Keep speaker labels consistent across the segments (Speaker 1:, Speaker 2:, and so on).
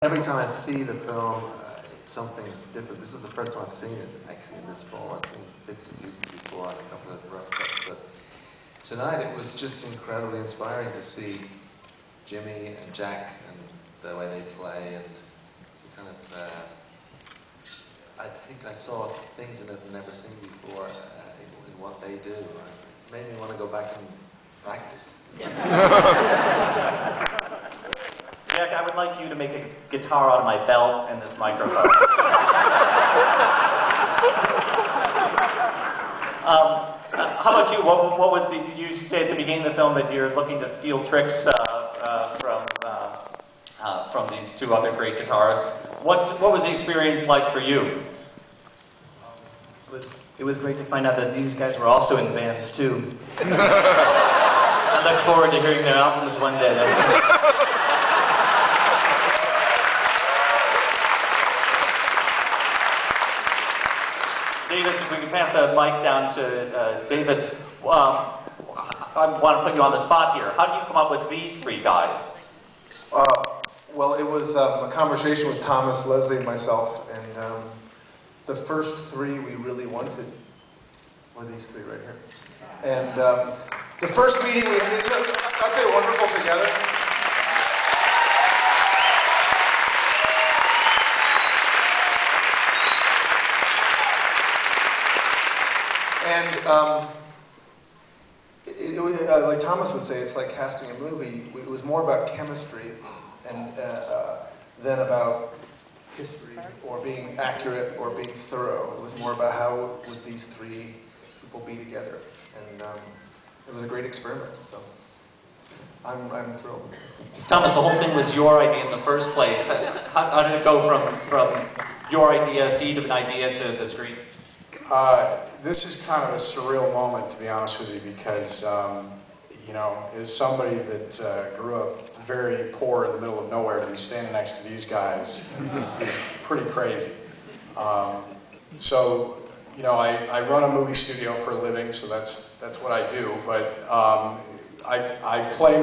Speaker 1: Every time I see the film, something's different. This is the first time I've seen it, actually, in this form. I've seen bits and pieces before and a couple of rough cuts, but tonight it was just incredibly inspiring to see Jimmy and Jack and the way they play, and to kind of, I think I saw things that I've never seen before in what they do. It made me want to go back and practice.
Speaker 2: Jack, I would like you to make a guitar out of my belt and this microphone. How about you? What was you said at the beginning of the film that you're looking to steal tricks from these two other great guitarists. What was the experience like for you?
Speaker 3: It was great to find out that these guys were also in bands too. I look forward to hearing their albums one day.
Speaker 2: Davis, if we can pass a mic down to Davis. I want to put you on the spot here. How do you come up with these three guys?
Speaker 4: Well, it was a conversation with Thomas, Leslie, and myself, and the first three we really wanted were these three right here. And the first meeting, aren't they wonderful together? And it was, like Thomas would say, it's like casting a movie. It was more about chemistry and than about history or being accurate or being thorough. It was more about how would these three people be together, and it was a great experiment. So I'm thrilled.
Speaker 2: Thomas, the whole thing was your idea in the first place. How did it go from your idea, seed of an idea, to the screen?
Speaker 5: This is kind of a surreal moment, to be honest with you, because, you know, as somebody that grew up very poor in the middle of nowhere, to be standing next to these guys is pretty crazy. So, you know, I run a movie studio for a living, so that's what I do, but I play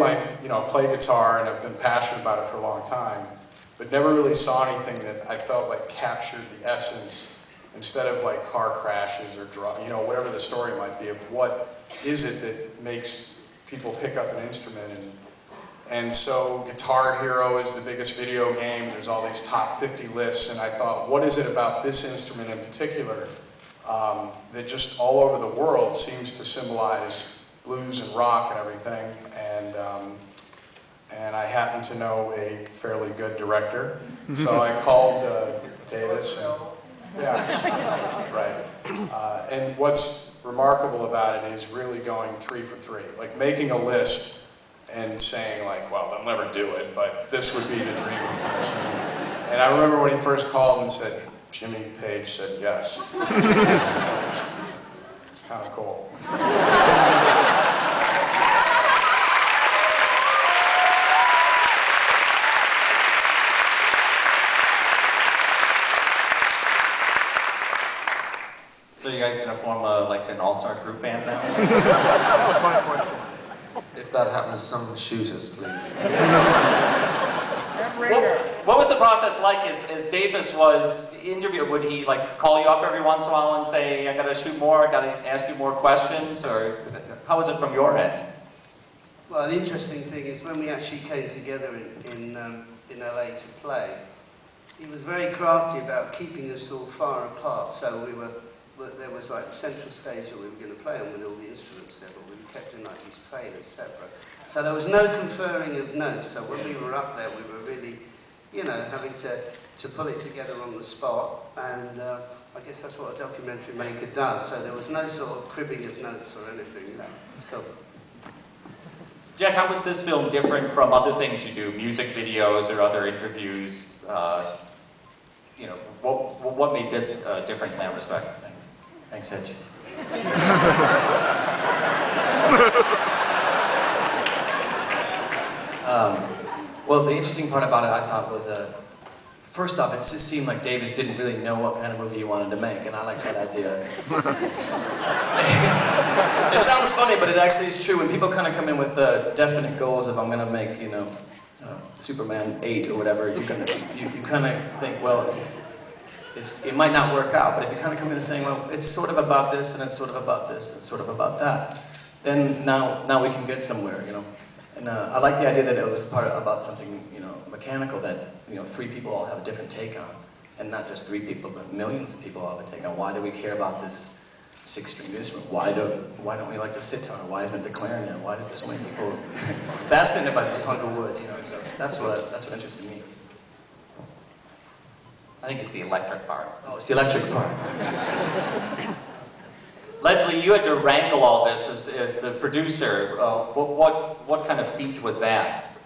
Speaker 5: guitar, and I've been passionate about it for a long time, but never really saw anything that I felt like captured the essence. Instead of like car crashes or whatever the story might be, of what is it that makes people pick up an instrument. And so Guitar Hero is the biggest video game. There's all these top 50 lists, and I thought, what is it about this instrument in particular that just all over the world seems to symbolize blues and rock and everything. And I happen to know a fairly good director, so I called Davis. Yes, right. And what's remarkable about it is really going 3 for 3, like making a list and saying like, well, they'll never do it, but this would be the dream list. And I remember when he first called and said, Jimmy Page said yes. It's kind of cool.
Speaker 2: So you guys gonna form like an all-star group band now?
Speaker 1: That was my question. If that happens, someone shoot us, please.
Speaker 2: What was the process like as Davis was interviewed? Would he like call you up every once in a while and say, I gotta shoot more, I gotta ask you more questions, or how was it from your end?
Speaker 6: Well, the interesting thing is when we actually came together in LA to play, he was very crafty about keeping us all far apart, so there was like the central stage that we were going to play on with all the instruments there, but we kept in like these trailers separate. So there was no conferring of notes, so when we were up there we were really, you know, having to pull it together on the spot, and I guess that's what a documentary maker does, so there was no sort of cribbing of notes or anything, you know. It's cool.
Speaker 2: Jack, how was this film different from other things you do, music videos or other interviews? You know, what made this different in that respect? Thanks, Hitch.
Speaker 3: Well, the interesting part about it, I thought, was first off, it just seemed like Davis didn't really know what kind of movie he wanted to make, and I like that idea. It sounds funny, but it actually is true. When people kind of come in with definite goals of, I'm going to make, you know, Superman 8 or whatever, you kind of think, well, it might not work out, but if you kind of come in and saying, well, it's sort of about this, and it's sort of about this, and it's sort of about that, then now we can get somewhere, you know. And I like the idea that it was about something, you know, mechanical that, you know, 3 people all have a different take on. And not just 3 people, but millions of people all have a take on. Why do we care about this 6-stringed instrument? Why don't we like the sitar? Why isn't it the clarinet? Why do so many people fascinated by this hunk of wood? You know, so that's what interested me.
Speaker 2: I think it's the electric part.
Speaker 3: Oh, it's the electric part.
Speaker 2: Leslie, you had to wrangle all this as the producer. What kind of feat was that?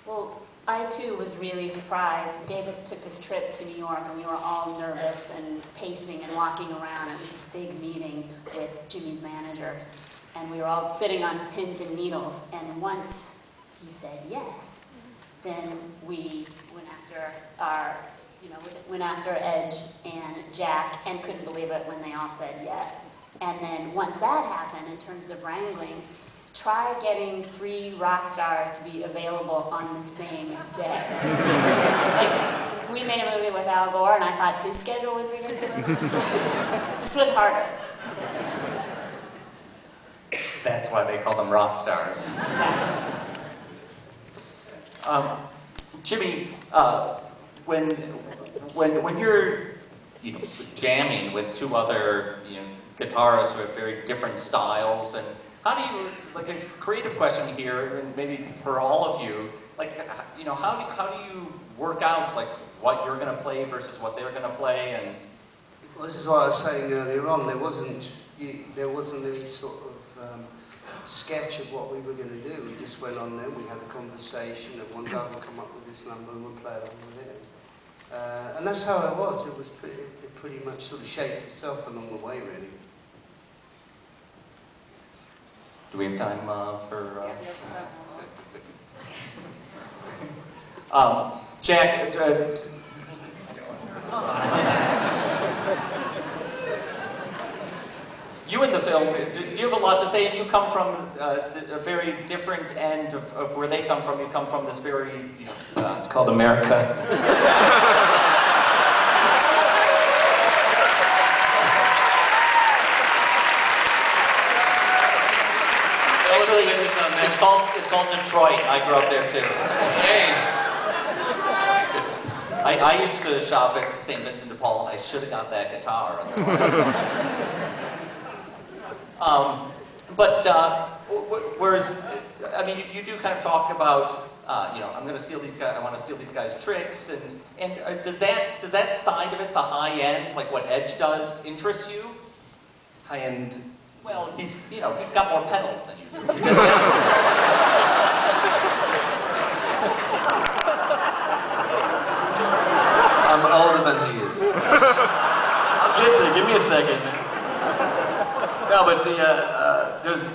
Speaker 7: Well, I too was really surprised. Davis took this trip to New York and we were all nervous and pacing and walking around. It was this big meeting with Jimmy's managers and we were all sitting on pins and needles, and once he said yes, then we went after Edge and Jack and couldn't believe it when they all said yes. And then once that happened, in terms of wrangling, try getting 3 rock stars to be available on the same day. Like, we made a movie with Al Gore, and I thought his schedule was ridiculous. This was harder.
Speaker 2: That's why they call them rock stars.
Speaker 7: Exactly.
Speaker 2: Jimmy, when you're, you know, jamming with 2 other, you know, guitarists who have very different styles, and how do you, like, a creative question here, and maybe for all of you, like, you know, how do you work out, like, what you're going to play versus what they're going to play? And
Speaker 6: well, this is what I was saying earlier on. There wasn't any sort of sketch of what we were going to do. We just went on there, we had a conversation, and one guy would come up with this number and we'd play along with it. And that's how it was. It pretty much sort of shaped itself along the way, really.
Speaker 2: do we have time for... Jack, you in the film, you have a lot to say, and you come from a very different end of where they come from. You come from this very, you know...
Speaker 3: It's called America.
Speaker 2: Actually, it's called Detroit. I grew up there too.
Speaker 3: Hey.
Speaker 2: I used to shop at St. Vincent de Paul, and I should have got that guitar. Whereas, I mean, you do kind of talk about, you know, I'm going to steal these guys. I want to steal these guys' tricks, and does that side of it, the high end, like what Edge does, interest you?
Speaker 3: High end.
Speaker 2: Well, he's got more pedals than you do.
Speaker 1: I'm older than he is.
Speaker 3: I'll get to it. Give me a second, man. No, but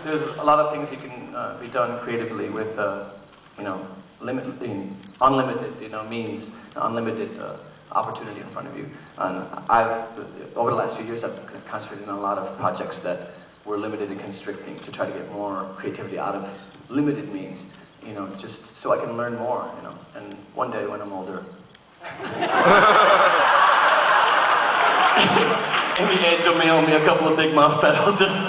Speaker 3: there's a lot of things you can be done creatively with, you know, unlimited, you know, means, unlimited opportunity in front of you. And over the last few years, I've concentrated on a lot of projects that were limited and constricting to try to get more creativity out of limited means, you know, just so I can learn more, you know. And one day when I'm older, maybe Edge will mail me a couple of big mouth pedals. Just.
Speaker 1: No,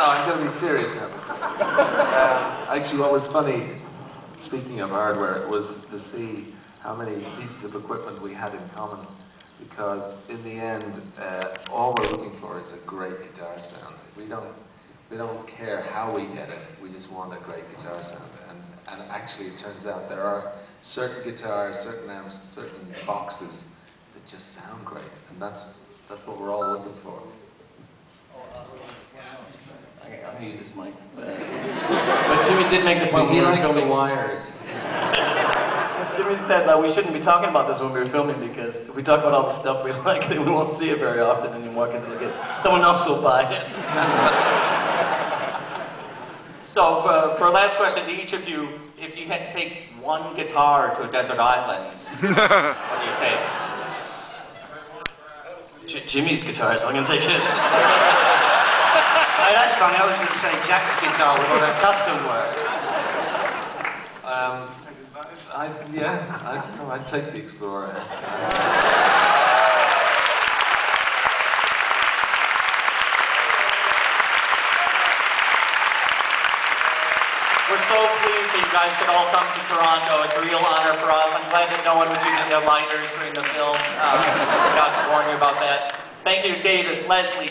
Speaker 1: I'm going to be serious now for a second. Actually, what was funny, speaking of hardware, was to see how many pieces of equipment we had in common. Because in the end, all we're looking for is a great guitar sound. We don't care how we get it. We just want a great guitar sound. And actually, it turns out there are certain guitars, certain amps, certain boxes that just sound great, and that's what we're all looking for.
Speaker 3: I'm gonna use this mic. But Jimmy did make the point.
Speaker 1: He likes the wires.
Speaker 3: Jimmy said that we shouldn't be talking about this when we were filming, because if we talk about all the stuff we like, then we won't see it very often anymore, because someone else will buy it.
Speaker 1: That's right.
Speaker 2: So, for a last question to each of you, if you had to take one guitar to a desert island, what do you take?
Speaker 3: Jimmy's guitar, so I'm going to take his.
Speaker 6: Oh, that's funny. I was going to say Jack's guitar with all that custom work.
Speaker 1: I don't know, I'd take the Explorer.
Speaker 2: We're so pleased that you guys could all come to Toronto. It's a real honor for us. I'm glad that no one was using their lighters during the film. I forgot to warn you about that. Thank you, Davis, Leslie,